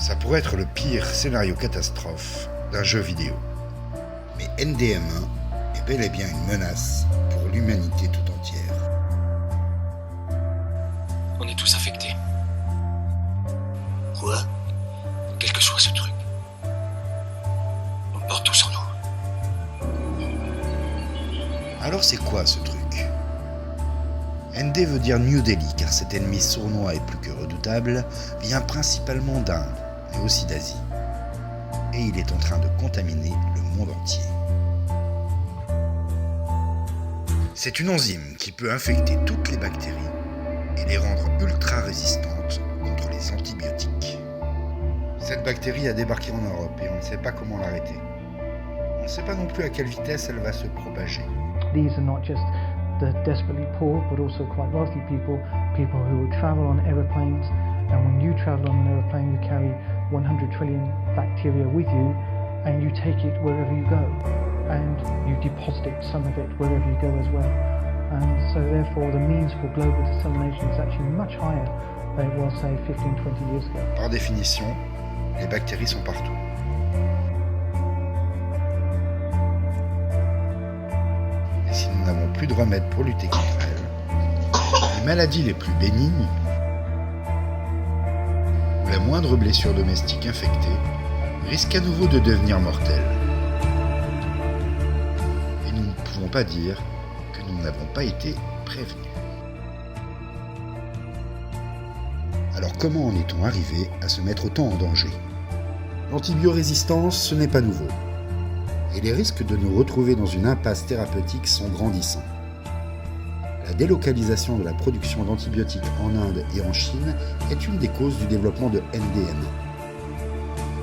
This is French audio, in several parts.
Ça pourrait être le pire scénario catastrophe d'un jeu vidéo. Mais NDM1 est bel et bien une menace pour l'humanité tout entière. On est tous infectés. Quoi? Quel que soit ce truc. On le porte tous en nous. Alors c'est quoi ce truc? ND veut dire New Delhi car cet ennemi sournois et plus que redoutable vient principalement d'Inde, mais aussi d'Asie. Et il est en train de contaminer le monde entier. C'est une enzyme qui peut infecter toutes les bactéries et les rendre ultra résistantes contre les antibiotiques. Cette bactérie a débarqué en Europe et on ne sait pas comment l'arrêter. On ne sait pas non plus à quelle vitesse elle va se propager. These are not just the desperately poor, but also quite wealthy people who travel on aeroplanes. And when you travel on an aeroplane, you carry 100 trillion bacteria with you, and you take it wherever you go, and you deposit some of it wherever you go as well. And so therefore the means for global dissemination is actually much higher than it was, say, 15, 20 years ago. Par définition, les bactéries sont partout. Et si nous n'avons plus de remède pour lutter contre elles, les maladies les plus bénignes, ou la moindre blessure domestique infectée, risque à nouveau de devenir mortelle. Et nous ne pouvons pas dire que nous n'avons pas été prévenus. Alors comment en est-on arrivé à se mettre autant en danger? L'antibiorésistance, ce n'est pas nouveau. Et les risques de nous retrouver dans une impasse thérapeutique sont grandissants. La délocalisation de la production d'antibiotiques en Inde et en Chine est une des causes du développement de NDM.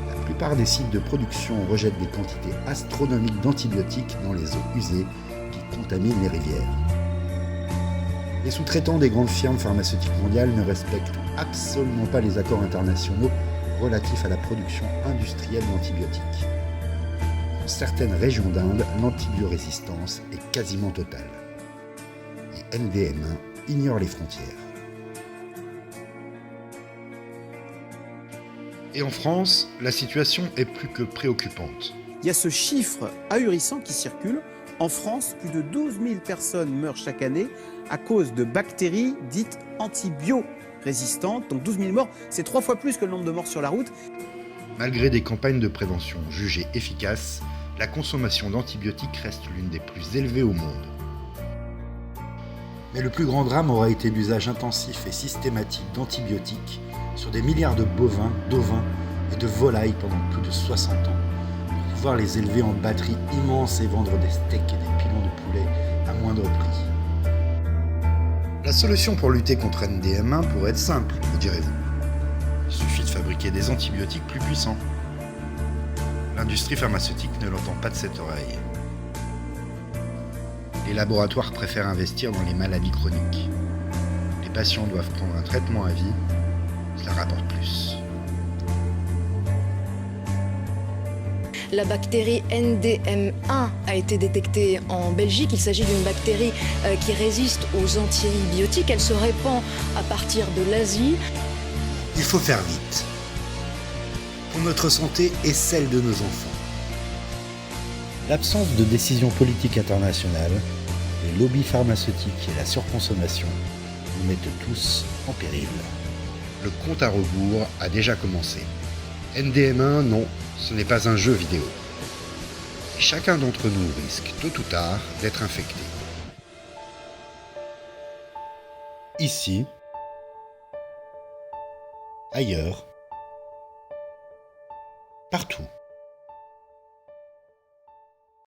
La plupart des sites de production rejettent des quantités astronomiques d'antibiotiques dans les eaux usées qui contaminent les rivières. Les sous-traitants des grandes firmes pharmaceutiques mondiales ne respectent absolument pas les accords internationaux relatifs à la production industrielle d'antibiotiques. Dans certaines régions d'Inde, l'antibiorésistance est quasiment totale. Et NDM1 ignore les frontières. Et en France, la situation est plus que préoccupante. Il y a ce chiffre ahurissant qui circule. En France, plus de 12 000 personnes meurent chaque année à cause de bactéries dites antibiorésistantes. Donc 12 000 morts, c'est 3 fois plus que le nombre de morts sur la route. Malgré des campagnes de prévention jugées efficaces, la consommation d'antibiotiques reste l'une des plus élevées au monde. Mais le plus grand drame aura été l'usage intensif et systématique d'antibiotiques sur des milliards de bovins, d'ovins et de volailles pendant plus de 60 ans, pour pouvoir les élever en batteries immenses et vendre des steaks et des pilons de poulet à moindre prix. La solution pour lutter contre NDM1 pourrait être simple, me direz-vous. Il suffit de fabriquer des antibiotiques plus puissants. L'industrie pharmaceutique ne l'entend pas de cette oreille. Les laboratoires préfèrent investir dans les maladies chroniques. Les patients doivent prendre un traitement à vie, cela rapporte plus. La bactérie NDM1 a été détectée en Belgique. Il s'agit d'une bactérie qui résiste aux antibiotiques. Elle se répand à partir de l'Asie. Il faut faire vite. Pour notre santé et celle de nos enfants. L'absence de décision politique internationale, les lobbies pharmaceutiques et la surconsommation nous mettent tous en péril. Le compte à rebours a déjà commencé. NDM1, non, ce n'est pas un jeu vidéo. Et chacun d'entre nous risque, tôt ou tard, d'être infecté. Ici, ailleurs, partout.